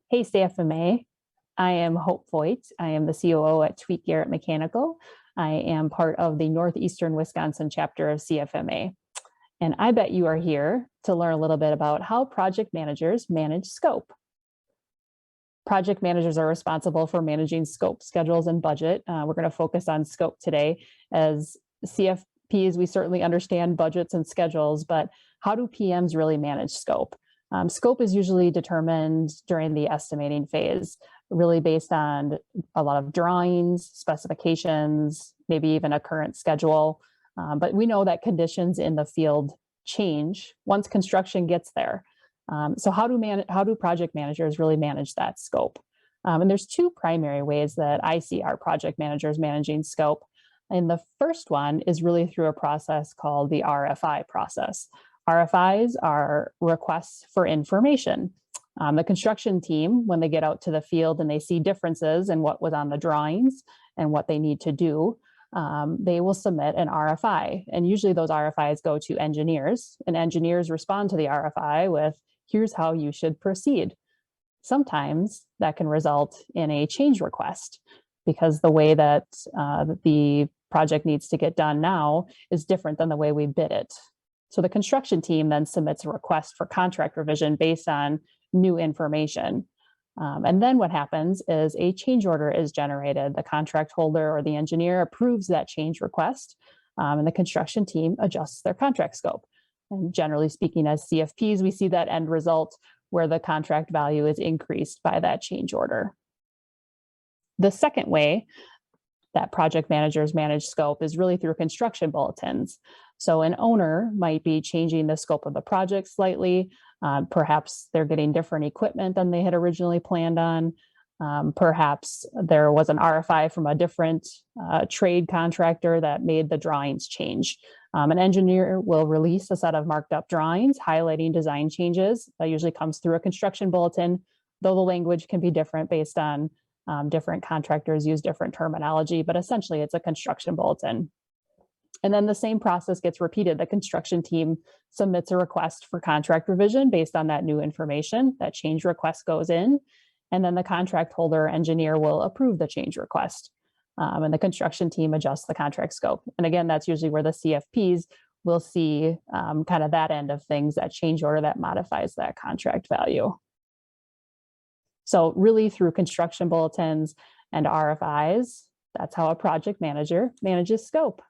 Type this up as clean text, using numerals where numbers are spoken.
Hey, CFMA. I am Voigt. I am the COO at Tweet Garot Mechanical. I am part of the Northeastern Wisconsin chapter of CFMA. And I bet you are here to learn a little bit about how project managers manage scope. Project managers are responsible for managing scope, schedules, and budget. We're going to focus on scope today. As CFPs, we certainly understand budgets and schedules, but how do PMs really manage scope? Scope is usually determined during the estimating phase, really based on a lot of drawings, specifications, maybe even a current schedule. But we know that conditions in the field change once construction gets there. So how do project managers really manage that scope? And there's two primary ways that I see our project managers managing scope. And the first one is really through a process called the RFI process. RFIs are requests for information. The construction team, when they get out to the field and they see differences in what was on the drawings and what they need to do, they will submit an RFI. And usually those RFIs go to engineers, and engineers respond to the RFI with, here's how you should proceed. Sometimes that can result in a change request because the way that the project needs to get done now is different than the way we bid it. So the construction team then submits a request for contract revision based on new information. And then what happens is a change order is generated. The contract holder or the engineer approves that change request, and the construction team adjusts their contract scope. And generally speaking, as CFPs, we see that end result where the contract value is increased by that change order. The second way that project managers manage scope is really through construction bulletins. So an owner might be changing the scope of the project slightly. Perhaps they're getting different equipment than they had originally planned on. Perhaps there was an RFI from a different trade contractor that made the drawings change. An engineer will release a set of marked up drawings highlighting design changes. That usually comes through a construction bulletin, though the language can be different based on different contractors use different terminology, but essentially it's a construction bulletin. And then the same process gets repeated. The construction team submits a request for contract revision based on that new information. That change request goes in, and then the contract holder engineer will approve the change request. And the construction team adjusts the contract scope. And again, that's usually where the CFPs will see kind of that end of things, that change order that modifies that contract value. So really through construction bulletins and RFIs, that's how a project manager manages scope.